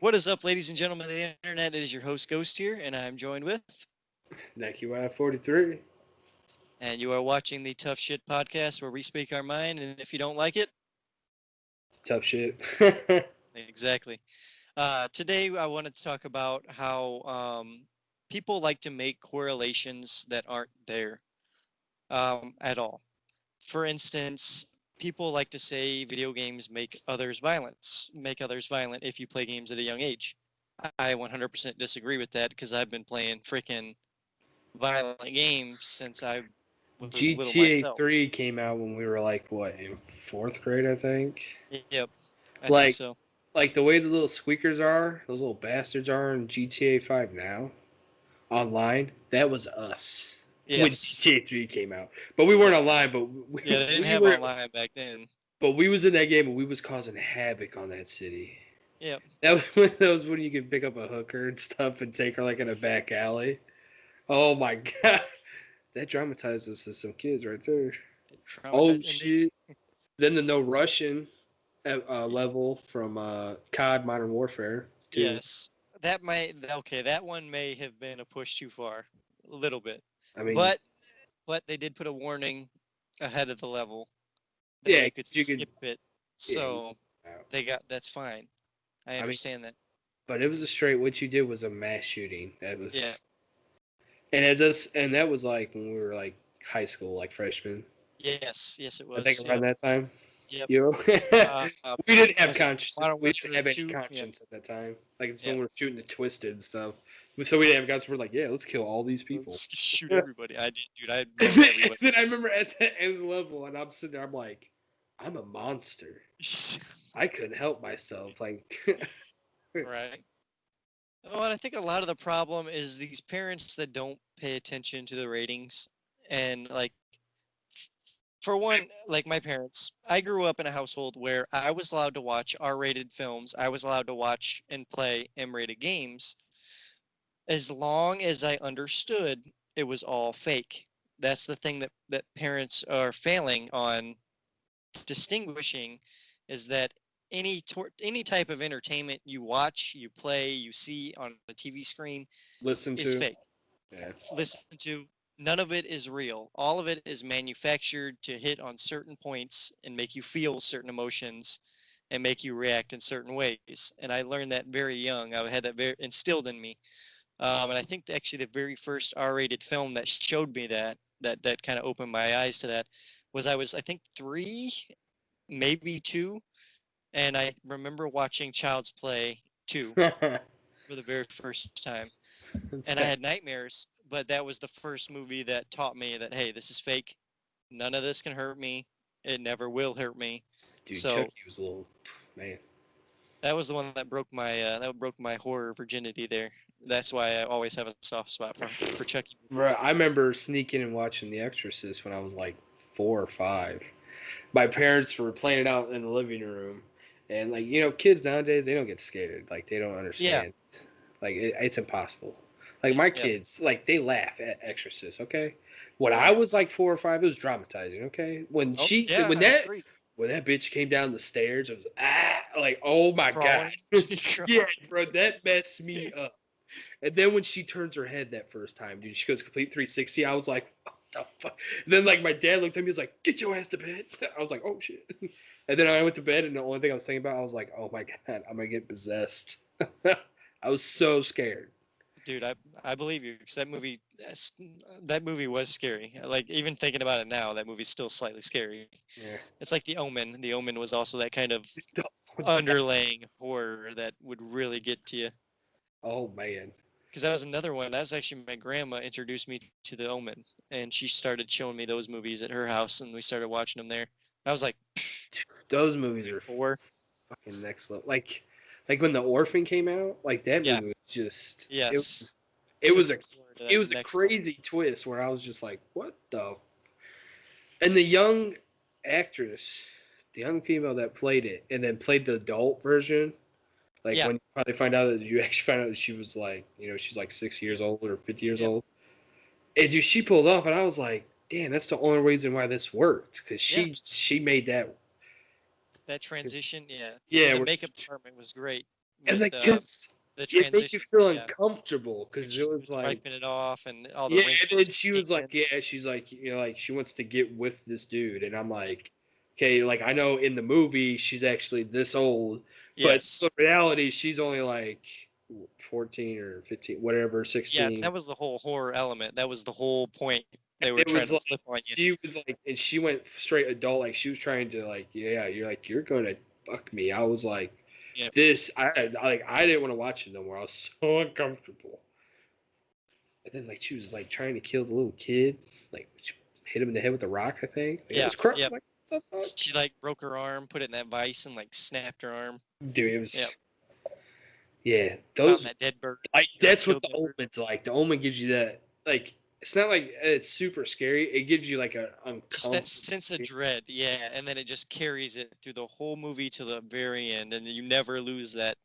What is up, ladies and gentlemen of the internet? It is your host, Ghost here, and I'm joined with, NACUI 43. and you are watching the Tough Shit podcast where we speak our mind, and if you don't like it, Tough shit. exactly. Today, I wanted to talk about how people like to make correlations that aren't there at all. For instance, people like to say video games make others violent if you play games at a young age. I 100% disagree with that because I've been playing freaking violent games since I was little GTA myself. 3 came out when we were like, what, in fourth grade, I think? Yep, I think Like, so. like the way the little squeakers are, those little bastards are in GTA 5 now, online, that was us when Yes. GTA 3 came out. But we weren't Yep. online, but Yeah, they didn't we have were, online back then. but we was in that game and we was causing havoc on that city. Yep. That was when you could pick up a hooker and stuff and take her like in a back alley. Oh my god. That dramatizes to some kids right there. It Oh traumatized, and they shit! Then the no Russian level from COD Modern Warfare too. yes, that one may have been a push too far, a little bit, I mean, but they did put a warning ahead of the level that yeah, you could you could, skip it, yeah. so that's fine. I I mean, understand that. but it was a straight. What you did was a mass shooting. That Yeah. was, and as us, and that was like when we were like high school, like freshmen. Yes. Yes, it I think was. around Yep. that time. Yep. You know, Uh, uh, we didn't have was it conscience. Modern We didn't Warfare have any 2? Yep. conscience at that time. Like it's when Yep. we were shooting the twisted and stuff. So we didn't have guns. We're like, yeah, let's kill all these people. Let's shoot everybody. I did, dude. I And mowed then, everybody. and then I remember at the end of the level, and I'm sitting there, I'm like, I'm a monster. I couldn't help myself. Like, Right. Well, and I think a lot of the problem is these parents that don't pay attention to the ratings. And like, for one, like my parents, I grew up in a household where I was allowed to watch R-rated films. I was allowed to watch and play M-rated games as long as I understood it was all fake. That's the thing that parents are failing on distinguishing, is that any type of entertainment you watch, you play, you see on a TV screen listen is to. fake. Yeah. Listen to, none of it is real. All of it is manufactured to hit on certain points and make you feel certain emotions and make you react in certain ways. And I learned that very young. I had that very instilled in me. And I think actually the very first R-rated film that showed me that kind of opened my eyes to that was I think 3, maybe 2, and I remember watching Child's Play 2 for the very first time, and I had nightmares. But that was the first movie that taught me that, hey, this is fake. None of this can hurt me. It never will hurt me. Dude, So Chucky was a little man. that was the one that broke my horror virginity there. That's why I always have a soft spot for Chucky Bro, movies. I remember sneaking and watching The Exorcist when I was like 4 or 5. My parents were playing it out in the living room, and like kids nowadays they don't get scared. Like they don't Yeah. understand. Like it's impossible. Like my Yep. kids, like they laugh at Exorcist. Okay, when I Right. was like 4 or 5, it was dramatizing. Okay, Oh yeah, when I that agree. when that bitch came down the stairs, it was like oh my god, Crawling. yeah, Crawling. bro, that messed me up. And then when she turns her head that first time, dude, she goes complete 360. I was like, what the fuck? And then like my dad looked at me, he was like, get your ass to bed. I was like, oh shit. And then I went to bed, and the only thing I was thinking about, I was like, oh my god, I'm gonna get possessed. I was so scared. Dude, I believe you because that movie was scary. Like even thinking about it now, that movie's still slightly scary. Yeah. It's like The Omen. The Omen was also that kind of underlaying horror that would really get to you. Oh man. Because that was another one. That was actually my grandma introduced me to The Omen, and she started showing me those movies at her house, and we started watching them there. I was like Those movies are 4. fucking next level. Like when The Orphan came out, like that Yeah. movie was just Yes. it Took was a horror to it that was a next level. crazy twist where I was just like, what the. And the young actress, the young female that played it, and then played the adult version. Like Yeah. when you probably find out that you actually find out that she was like, she's like 6 years old or 50 years Yep. old. And dude, she pulled off, and I was like, damn, that's the only reason why this worked because Yeah. she made that. That transition, yeah. Yeah, And the we're, makeup department was great. And with like, cause the it made you transition. feel Yeah, uncomfortable because it she was was like, wiping it off and all the yeah. And then wrinkles she came was like, in. yeah, she's like, like she wants to get with this dude, and I'm like, okay, like I know in the movie she's actually this old, but Yes. in reality she's only like 14 or 15, whatever, Yeah, 16. that was the whole horror element. That was the whole point they were It trying was to like flip on you. she was like, and she went straight adult. Like she was trying to like, yeah, you're like you're gonna fuck me. I was like, Yeah. this. I didn't want to watch it no more. I was so uncomfortable. And then like she was like trying to kill the little kid. Like she hit him in the head with a rock. I think. Like, it Yeah. was crazy. Yeah. Like what the fuck? She like broke her arm, put it in that vice, and like snapped her arm. Dude, it Yeah. was. Yeah, Found those that dead bird. like Or that's what killed the that bird. omen's like. The omen gives you that like. It's not like it's super scary. It gives you like a Just that uncomfortable. sense of dread. Yeah. And then it just carries it through the whole movie to the very end. And you never lose that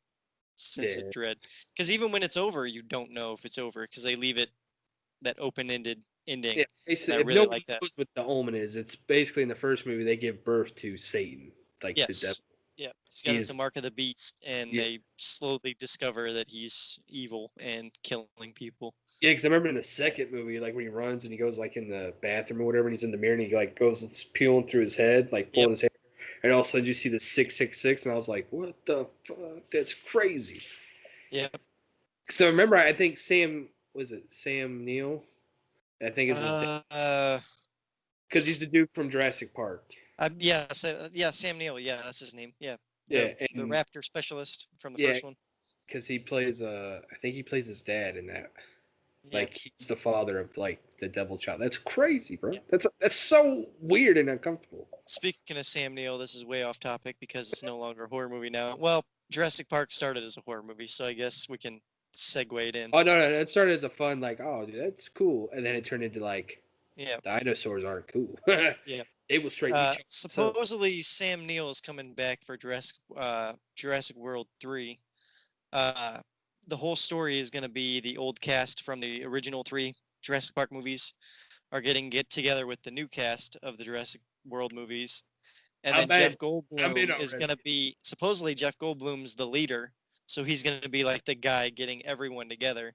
sense of Yeah. dread. Because even when it's over, you don't know if it's over because they leave it that open ended ending. Yeah, And I basically, if really nobody like that. knows what the omen is, it's basically in the first movie they give birth to Satan, like the devil. Yes. Yeah. He's got He's the mark of the beast, and yeah, they slowly discover that he's evil and killing people. yeah. Because I remember in the second movie, like when he runs and he goes like in the bathroom or whatever, and he's in the mirror and he like goes peeling through his head, like pulling Yep. his hair, and all of a sudden you see the 666, and I was like, what the fuck? That's crazy. Yep. So remember, I think Sam was it Sam Neill? I think is his Uh, because he's the dude from Jurassic Park. yeah, Sam Neill. Yeah, that's his name. Yeah, Yeah, the and raptor specialist from the yeah, first one. because he plays I think he plays his dad in that. Yeah, Like he's the father of like the devil child. That's crazy, bro. yeah. That's so weird and uncomfortable. Speaking of Sam Neill, this is way off topic because it's no longer a horror movie now. Well, Jurassic Park started as a horror movie, so I guess we can segue it in. Oh no, it started as a fun like, oh dude, that's cool, and then it turned into like Yeah, dinosaurs aren't cool. yeah. They will straight eat you. So Supposedly Sam Neill is coming back for Jurassic World 3. Uh, the whole story is going to be the old cast from the original 3 Jurassic Park movies are get together with the new cast of the Jurassic World movies. And I'm then in. Jeff I'm in Goldblum is already. going to be supposedly Jeff Goldblum's the leader. So he's going to be like the guy getting everyone together.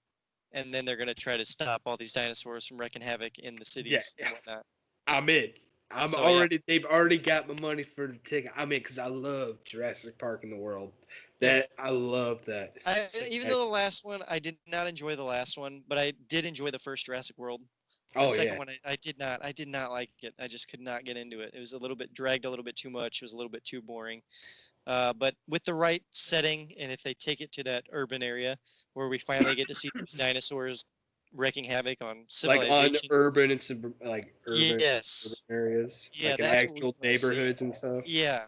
And then they're going to try to stop all these dinosaurs from wreaking havoc in the Yeah, cities and yeah. whatnot. I'm in. I'm So yeah, already. They've already got my money for the ticket. I'm in because I love Jurassic Park in the world. yeah. That I love that. Even though the last one, I did not enjoy the last one, but I did enjoy the first Jurassic World. The Oh second yeah, one, I did not like it. I just could not get into it. It was a little bit dragged a little bit too much. It was a little bit too boring. But with the right setting, and if they take it to that urban area where we finally get to see these dinosaurs wreaking havoc on like on civilization. urban and urban Yes. areas, Yeah, like in that's what we actual want to see. neighborhoods and stuff. Yeah,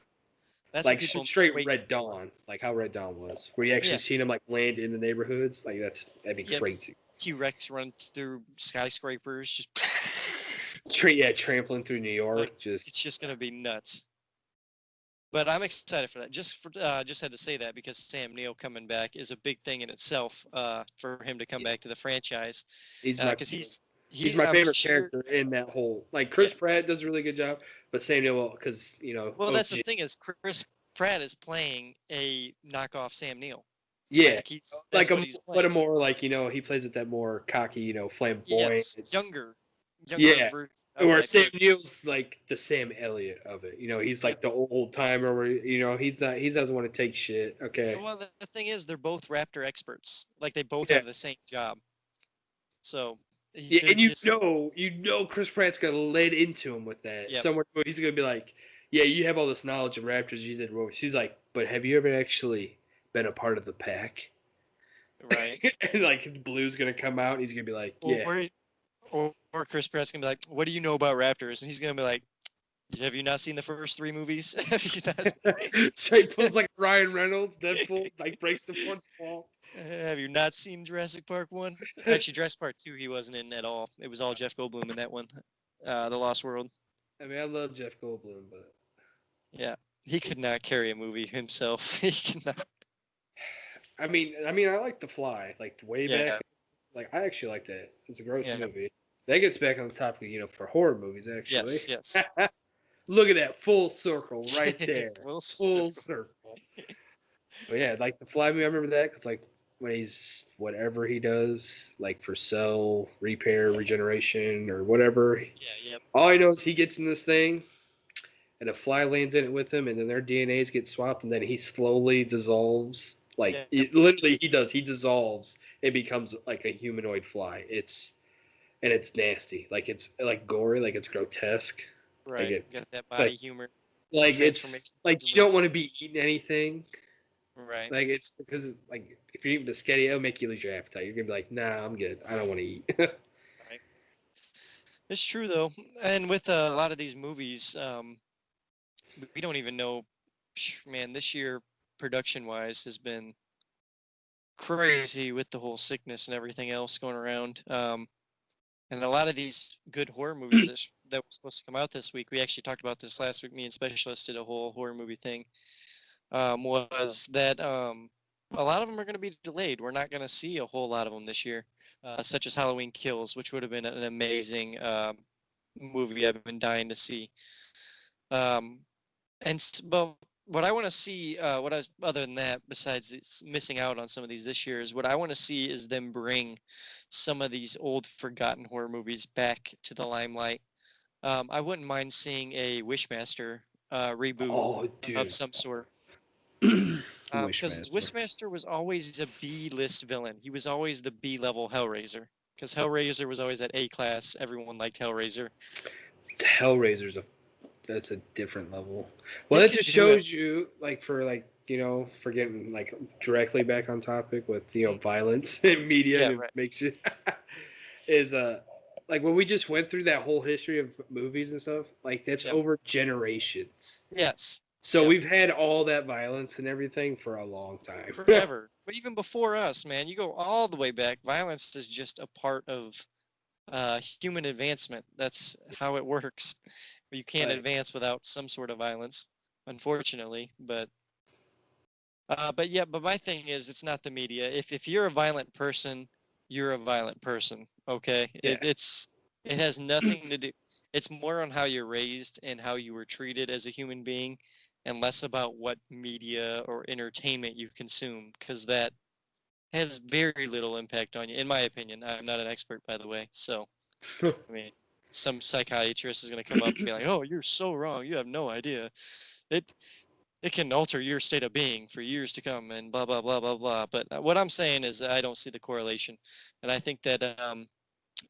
that's what Like people straight wait Red for. Dawn, like how Red Dawn was, where you actually seen Yes. them like land in the neighborhoods. Like that'd be Yep. crazy. T-Rex run through skyscrapers, just Yeah, trampling through New like York, it's just just gonna be nuts. But I'm excited for that. Just had to say that because Sam Neill coming back is a big thing in itself. For him to come back to the franchise, he's my because he's my I'm favorite sure. character in that whole. Like Yeah. Chris Pratt does a really good job, but Samuel because Well, that's the OG. thing is Chris Pratt is playing a knockoff Sam Neill. Yeah, Like like that's what he's but playing. a more like he plays it that more cocky, flamboyant. Yes, younger Yeah, version of where that Sam character. Neill's like the Sam Elliott of it. He's Yep. like the old timer where he doesn't want to take shit. Okay. Well, the thing is, they're both Raptor experts. Like they both Yeah. have the same job. So Yeah, they're and just Chris Pratt's gonna lead into him with that. yep. Somewhere he's gonna be like, "Yeah, you have all this knowledge of Raptors. You did roles." She's like, "But have you ever actually been a part of the pack?" Right. And like Blue's gonna come out, and he's gonna be like, "Yeah." Or, or Chris Pratt's gonna be like, "What do you know about Raptors?" And he's gonna be like, "Have you not seen the first 3 movies? Have you So he pulls like Ryan Reynolds, Deadpool, like breaks the fourth wall. have you not seen Jurassic Park 1? Actually, Jurassic Park 2 he wasn't in at all. It was all Jeff Goldblum in that one, The Lost World. I mean, I love Jeff Goldblum, but Yeah, he could not carry a movie himself. He could not. I like The Fly, like way Yeah, back. Like I actually like that. It's a gross yeah, movie. That gets back on the topic, for horror movies. Actually, yes, yes. look at that full circle right there. Well, Full circle. But yeah, like the fly movie, I remember that because like when he's whatever he does, like for cell repair, regeneration, or whatever, Yeah, yep. all I know is he gets in this thing, and a fly lands in it with him, and then their DNAs get swapped, and then he slowly dissolves. Like Yep. literally, he does. He dissolves. It becomes like a humanoid fly. It's nasty. Like it's like gory. Like it's grotesque. Like Right. it. Got that But body humor it's transformation like to you them. don't want to be eating anything. Right. Like it's because it's like if you're eating biscotti, it'll make you lose your appetite. You're gonna be like, nah, I'm good. I don't want to eat. Right. It's true though, and with a lot of these movies, we don't even know. Man, this year production wise has been crazy with the whole sickness and everything else going around. And a lot of these good horror movies that were supposed to come out this week, we actually talked about this last week. Me and Specialist did a whole horror movie thing. Was that a lot of them are going to be delayed. We're not going to see a whole lot of them this year, such as Halloween Kills, which would have been an amazing movie I've been dying to see. Um, but what I want to see, what I was other than that, besides missing out on some of these this year, is what I want to see is them bring some of these old forgotten horror movies back to the limelight. I wouldn't mind seeing a Wishmaster reboot Oh, of dude. some sort. Because Wishmaster. Wishmaster was always a B-list villain. He was always the B-level Hellraiser. Because Hellraiser was always at A class. Everyone liked Hellraiser. Hellraiser's a that's a different level. Well, It that can just do it. shows you, like, for like for getting like directly back on topic with violence in media, Yeah, and it right. makes you is like when we just went through that whole history of movies and stuff. Like that's Yep. over generations. Yes. So Yep. we've had all that violence and everything for a long time. Forever. But even before us, man, you go all the way back. Violence is just a part of human advancement. That's how it works. You can't Like, advance without some sort of violence, unfortunately. But yeah, but my thing is, it's not the media. If you're a violent person, you're a violent person. Okay, yeah, it has nothing to do. It's more on how you're raised and how you were treated as a human being, and less about what media or entertainment you consume, because that has very little impact on you, in my opinion. I'm not an expert, by the way. So, I mean, some psychiatrist is going to come up and be like, "Oh, you're so wrong. You have no idea. It it can alter your state of being for years to come," and blah blah blah blah blah. But what I'm saying is that I don't see the correlation, and I think that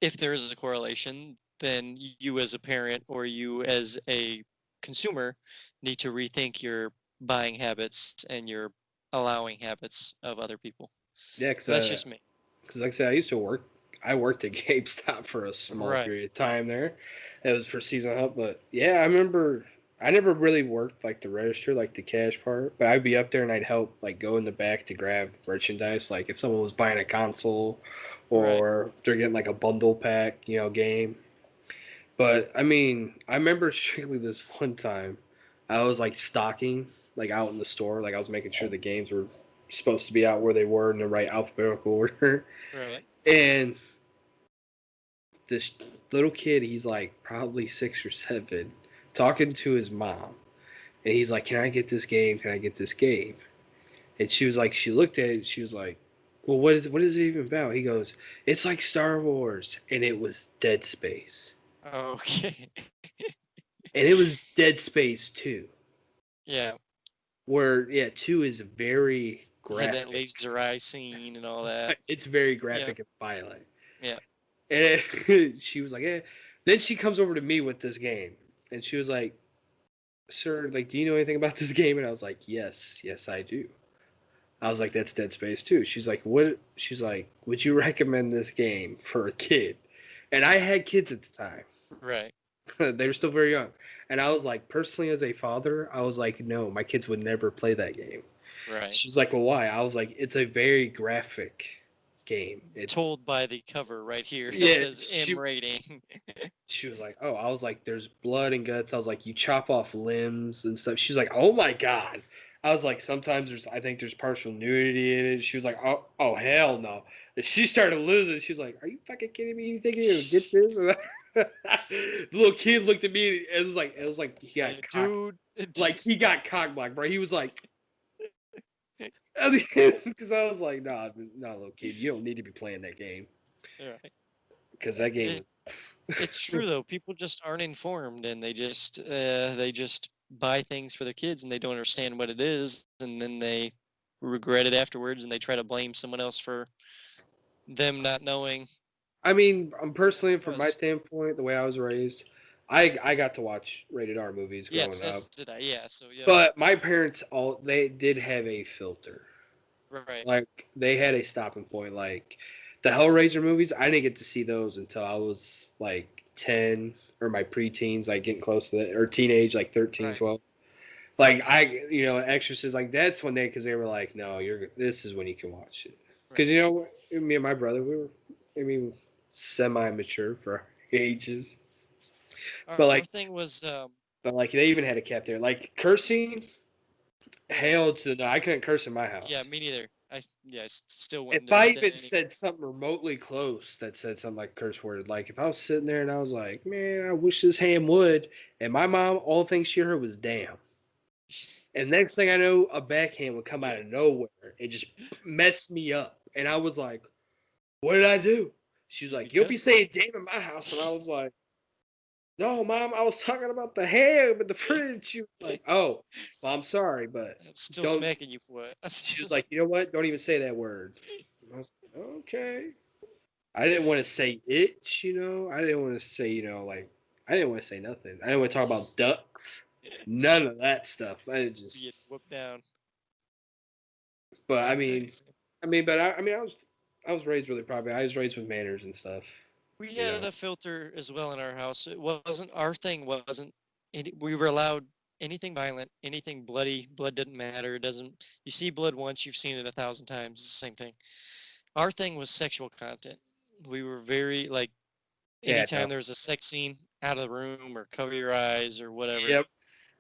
if there is a correlation, then you as a parent or you as a consumer need to rethink your buying habits and your allowing habits of other people. yeah, But that's just me. because like I said, I used to work. I worked at GameStop for a small Right. period of time there. It was for season up, but yeah, I remember. I never really worked like the register, like the cash part, but I'd be up there and I'd help like go in the back to grab merchandise. Like if someone was buying a console, Right. or they're getting like a bundle pack, game. But I mean, I remember strictly this one time, I was like stocking, like out in the store, like I was making sure the games were supposed to be out where they were in the right alphabetical order. Right. And this little kid, he's like probably 6 or 7, talking to his mom. And he's like, "Can I get this game? Can I get this game?" And she was like, she looked at it, she was like, "Well, what is it even about?" He goes, "It's like Star Wars." And it was Dead Space. Okay. And it was Dead Space 2. Yeah. Where, yeah, 2 is very You had that graphic. laser eye scene and all that. It's very Yeah. graphic and violent. Yeah. And she was like, "Eh." Then she comes over to me with this game. And she was like, "Sir, like, do you know anything about this game?" And I was like, yes, I do. I was like, "That's Dead Space 2." She's like, "What?" She's like, "Would you recommend this game for a kid?" And I had kids at the time. Right. They were still very young. And I was like, personally, as a father, I was like, no, my kids would never play that game. Right. She's like, "Well, why?" I was like, "It's a very graphic game." Told by the cover right here that Yeah, says M rating. she was like, "Oh," I was like, "There's blood and guts." I was like, "You chop off limbs and stuff." She's like, "Oh my god." I was like, "Sometimes I think there's partial nudity in it." She was like, "Oh hell no." And she started losing. She was like, "Are you fucking kidding me? You think you're gonna get this?" The little kid looked at me and it was like he got Say, cock, dude, like he got cock blocked, bro. He was like, Because I was like, nah, little kid, you don't need to be playing that game. Right. Because that game It, it's true though. People just aren't informed, and they just buy things for their kids, and they don't understand what it is, and then they regret it afterwards, and they try to blame someone else for them not knowing. I mean, personally, from my Was standpoint, the way I was raised, I got to watch rated R movies growing yes, up. as did I. Yeah. So yeah. But my parents they did have a filter. Right. Like they had a stopping point. Like the Hellraiser movies, I didn't get to see those until I was like 10 or my preteens, like getting close to that, or teenage, like 13, Right. 12. Like Exorcist, like that's when because they were like, no, this is when you can watch it. Because Right. me and my brother, we were, I mean, semi-mature for our ages, but Our like, thing was they even had a cap there. Like cursing, hell to the no. I couldn't curse in my yeah, house. me neither. I still If wouldn't to I this even day. said something remotely close that said something like a curse word, like if I was sitting there and I was like, man, I wish this ham would, and my mom, all things she heard was damn. And next thing I know, a backhand would come out of nowhere and just mess me up. And I was like, what did I do? She was You like, you'll be cuss? saying damn in my house. And I was like, no, mom, I was talking about the ham in the fridge. She was like, oh, well, I'm sorry, but I'm still don't. smacking you for it. I She still. was like, you know what? Don't even say that word. And I was like, okay. I didn't want to say itch. I didn't want to say, I didn't want to say nothing. I didn't want to talk about ducks. None of that stuff. I just, Get whooped down. but I feel you. but I was raised really properly. I was raised with manners and stuff. We You had know. a filter as well in our house. It wasn't our thing. Wasn't we were allowed anything violent, anything bloody. Blood didn't matter. It doesn't. You see blood once, you've seen it 1,000 times. It's the same thing. Our thing was sexual content. We were very like Yeah. anytime No. there was a sex scene, out of the room or cover your eyes or whatever. Yep.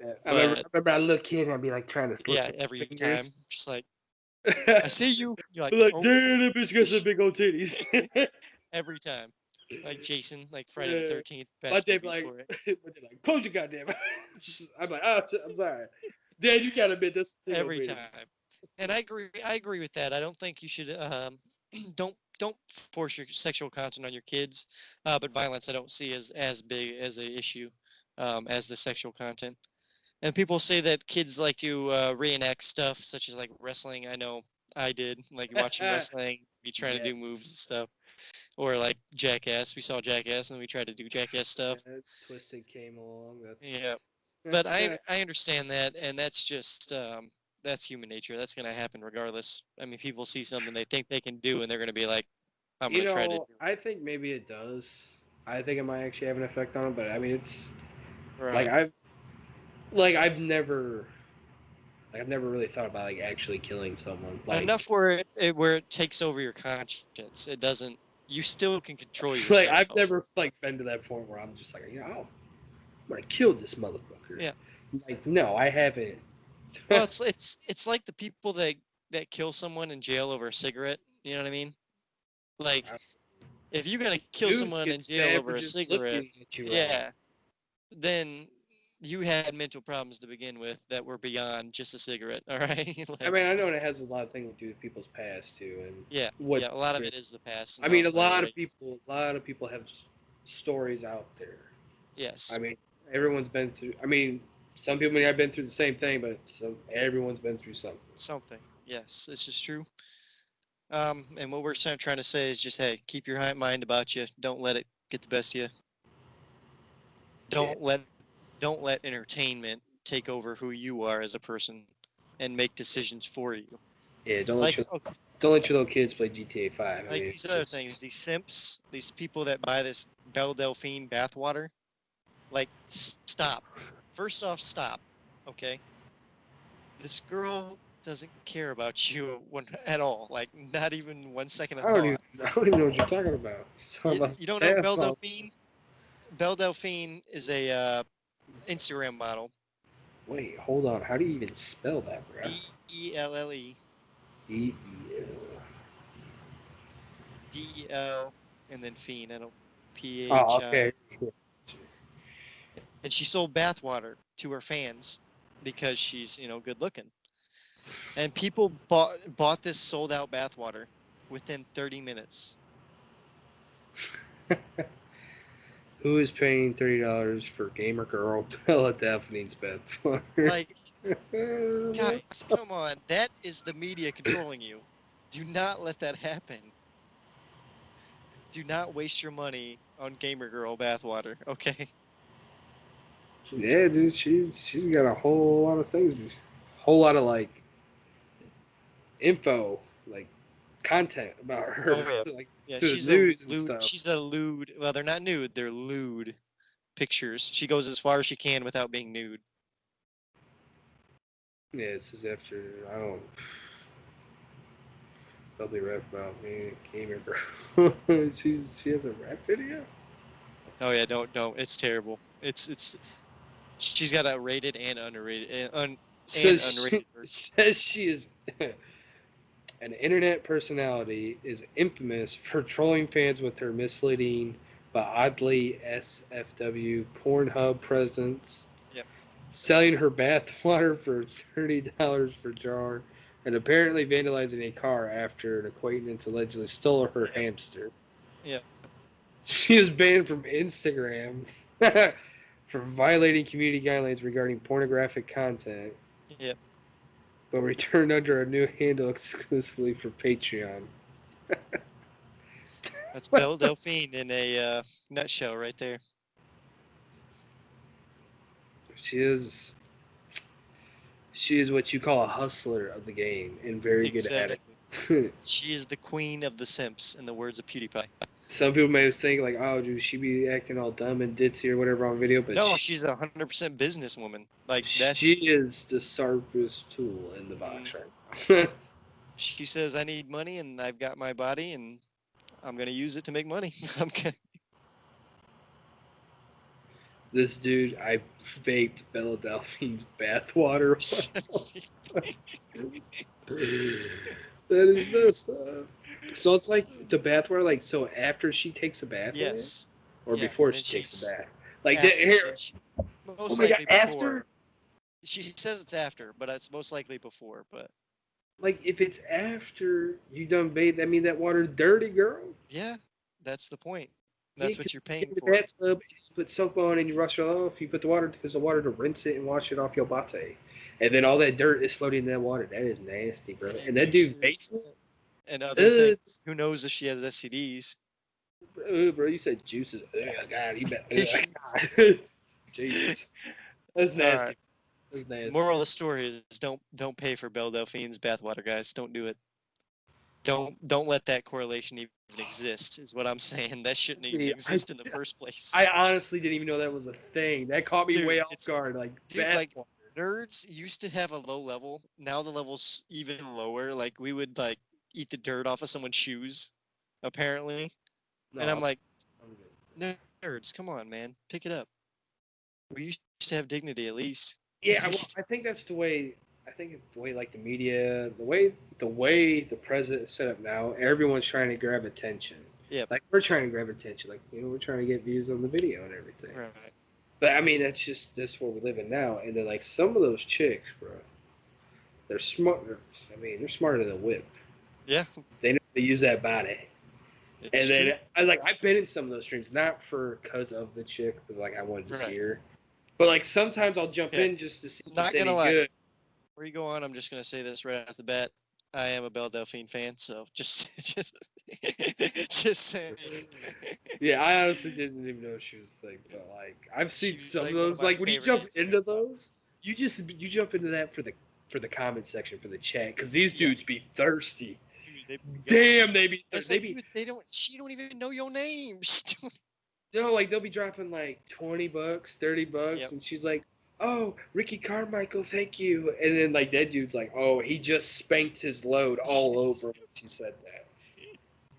Yeah, I remember. But I remember. I was a little kid and I'd be like trying to slip yeah, through every my time, fingers. just like I Like, see you. You're like, oh, damn, that bitch got some big old titties. every time. Like Jason, like Friday the Yeah. 13th, My best dad movies like, for it. close your goddamn eyes. I'm like, oh, I'm sorry. Dad, you gotta admit this single Every time. greatest. And I agree with that. I don't think you should don't force your sexual content on your kids. But violence I don't see as big as a issue as the sexual content. And people say that kids like to reenact stuff such as like wrestling. I know I did, like watching wrestling, be trying to do moves and Yes. stuff. Or like Jackass. We saw Jackass and then we tried to do Jackass Yeah, stuff. Twisted came along. Yeah. That's But I understand that, and that's human nature. That's going to happen regardless. I mean, people see something they think they can do, and they're going to be like, "I'm going to try to do it." I think maybe it does. I think it might actually have an effect on it, but I mean, it's like Right. I've never really thought about like actually killing someone. Enough where it takes over your conscience. It doesn't. You still can control Like yourself. I've never like been to that point where I'm just like, I'm gonna kill this motherfucker. Yeah. Like, no, I haven't. Well, it's like the people that kill someone in jail over a cigarette. You know what I mean? Like if you're gonna kill Dudes someone get in jail stabbed for over a just cigarette, looking at you wrong. yeah, then you had mental problems to begin with that were beyond just a cigarette. All right, I like mean, I know it has a lot of things to do with people's past too, and yeah, what. yeah. A lot of it is the past and I mean, how a they're lot of raised. people, a lot of people have stories out there. I Yes, mean, everyone's been through. I mean, some people may have been through the same thing, but everyone's been through something. something. Yes, this is true. And what we're trying to say is just hey, keep your mind about you. Don't let it get the best of you. Yeah, Don't let don't let entertainment take over who you are as a person and make decisions for you. yeah. Like Don't let your little kids play GTA 5. I like mean, these it's other things, just these simps, these people that buy this Belle Delphine bathwater. Like, stop. First off, stop. Okay, this girl doesn't care about you at all. Like, not even 1 second of thought. I don't even know what you're talking about. You're talking You, about you don't know bath Belle salt. Delphine? Belle Delphine is a Instagram model. Wait, hold on. How do you even spell that, bro? Belle. E-E-L. Del and then Fiend. I don't Oh, PHI. okay. And she sold bathwater to her fans because she's good looking. And people bought this sold out bathwater within 30 minutes. Who is paying $30 for gamer girl Belle Delphine's bathwater? Like, guys, come on. That is the media controlling you. Do not let that happen. Do not waste your money on gamer girl bathwater, okay? Yeah, dude, she's got a whole lot of things, whole lot of like info, like content about her, Oh yeah. like Yeah, through she's the a news and lewd. stuff. She's a lewd. Well, they're not nude. They're lewd pictures. She goes as far as she can without being nude. Yeah, this is after I don't. Probably rap about me, gamer girl. She has a rap video. Oh yeah, don't. It's terrible. It's. She's got a rated and underrated and Says unrated she, version. says she is an internet personality, is infamous for trolling fans with her misleading but oddly SFW Pornhub presence, Yep. selling her bathwater for $30 per jar, and apparently vandalizing a car after an acquaintance allegedly stole her Yep. hamster. Yep. She is banned from Instagram for violating community guidelines regarding pornographic content, Yep. but returned under a new handle exclusively for Patreon. That's Belle Delphine in a nutshell right there. She is what you call a hustler of the game and very good at Exactly. it. She is the queen of the simps, in the words of PewDiePie. Some people may think like, oh, dude, she be acting all dumb and ditzy or whatever on video, but No, she's 100% businesswoman. Like she that's. is the sharpest tool in the box Mhm. right now. She says, "I need money, and I've got my body, and I'm gonna use it to make money." I'm gonna. This dude, I vaped Belle Delphine's bathwater. That is messed up. So it's like the bathwater, like so after she takes a bath in it, Yes. or Yeah, before and then she takes a she's bath. Like that after, here. and she, Oh most my god, likely after? before. She says it's after, but it's most likely before. But Like if it's after you done bathe, that means that water's dirty, girl. yeah, that's the point. Yeah, That's because what you're you get paying in the for. bathtub, and you put soap on, and you wash it off. You put the water, there's the water to rinse it and wash it off your bate, and then all that dirt is floating in that water. That is nasty, bro. And that dude Juices vapes and other things. it. Who knows if she has STDs? Bro, you said juices. Oh God, you bet. Jesus, that's All right. nasty. That's nasty. Moral of the story is don't pay for Belle Delphine's bathwater, guys. Don't do it. Don't let that correlation even exist. Is what I'm saying. That shouldn't even Yeah, exist in the first place, I honestly didn't even know that was a thing. That caught me dude. way off It's guard. Like dude bath. like nerds used to have a low level. Now the level's even lower. Like we would like eat the dirt off of someone's shoes, apparently. And No, I'm like, I'm good. nerds, come on, man, pick it up. We used to have dignity at least. Yeah, well, I think that's the way. I think it's the way, like the media, the way the president is set up now. Everyone's trying to grab attention. Yep. Like we're trying to grab attention. Like we're trying to get views on the video and everything. Right. But I mean, that's what we live in now. And then like some of those chicks, bro, they're smart. I mean, they're smarter than Whip. Yeah. They know how to use that body. It's And then true. I've been in some of those streams, not because of the chick, because like I wanted to Right. see her. But like sometimes I'll jump Yeah. in just to see if Not it's gonna any lie. good. Before you go on, I'm just gonna say this right off the bat. I am a Belle Delphine fan, so just saying. Yeah, I honestly didn't even know she was a thing, but like I've seen She was some of like one of those. my Like when you favorite jump into Instagram those, you jump into that for the comment section for the chat because these Yeah. dudes be thirsty. Dude, they be Damn, they be It's thirsty. like, dude, they don't. She don't even know your name. Like they'll be dropping like $20, $30, Yep. and she's like, "Oh, Ricky Carmichael, thank you." And then like that dude's like, "Oh, he just spanked his load all over when she said that."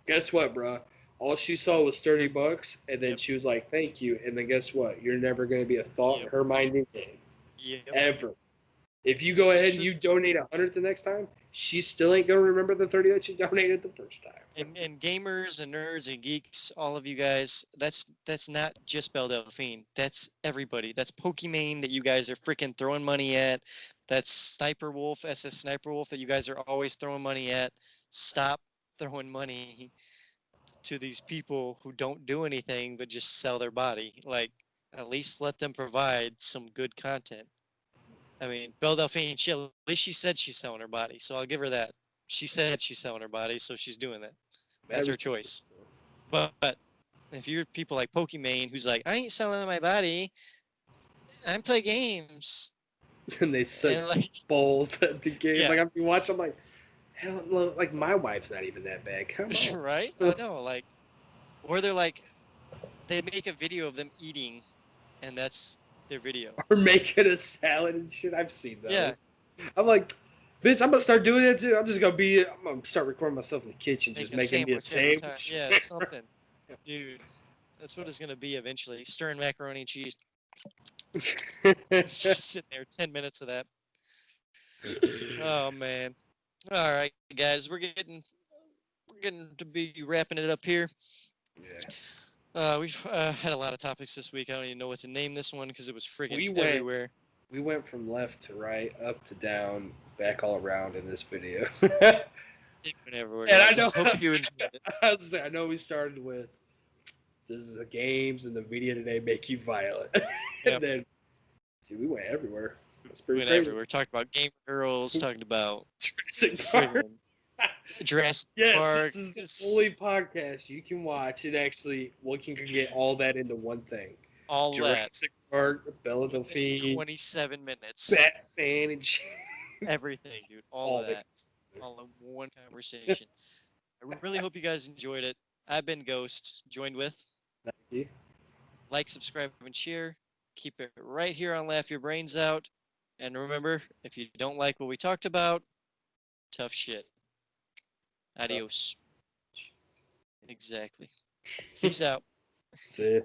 Guess what, bro? All she saw was $30, and then Yep. she was like, "Thank you." And then guess what? You're never gonna be a thought in Yep. her mind again, Yep. ever. If you This go is ahead and true. you donate 100 the next time, she still ain't gonna remember the 30 that she donated the first time. And gamers and nerds and geeks, all of you guys, that's not just Belle Delphine. That's everybody. That's Pokimane that you guys are freaking throwing money at. That's Sniper Wolf, SS Sniper Wolf that you guys are always throwing money at. Stop throwing money to these people who don't do anything but just sell their body. Like, at least let them provide some good content. I mean, Belle Delphine, at least she said she's selling her body, so I'll give her that. She said she's selling her body, so she's doing that. That's her choice. But if you're people like Pokimane, who's like, I ain't selling my body, I play games. And they suck like, balls at the game. Yeah. Like I'm watching, I'm like, hell, like my wife's not even that bad. Come on, right? I know, like, or they're like, they make a video of them eating, and that's their video. or making a salad and shit. I've seen those. Yeah. I'm like, bitch, I'm gonna start doing that too. I'm gonna start recording myself in the kitchen, Make just a making me a sandwich every time. sandwich. Yeah, something. Dude, that's what it's going to be eventually. Stirring macaroni and cheese. Sitting there 10 minutes of that. Oh man. All right, guys, we're getting to be wrapping it up here. We've had a lot of topics this week. I don't even know what to name this one because it was friggin' everywhere. We went from left to right, up to down, back all around in this video. It went everywhere. And I guys. know, Hope you enjoyed it. I know we started with this is the games and the media today make you violent, Yep. and then dude, we went everywhere. It's We pretty went crazy. everywhere. Talked about game girls. Talking about Jurassic Park. friggin' Jurassic Yes, Park. this is the only podcast you can watch and actually can get all that into one thing. All Jurassic Park, Belle that. Delphine, 27 minutes. Batman, and shit. Everything, dude. All of that. All in one conversation. I really hope you guys enjoyed it. I've been Ghost, joined with Thank you. like, subscribe, and share. Keep it right here on Laugh Your Brains Out. And remember, if you don't like what we talked about, tough shit. Adios. Exactly. Peace out. See ya.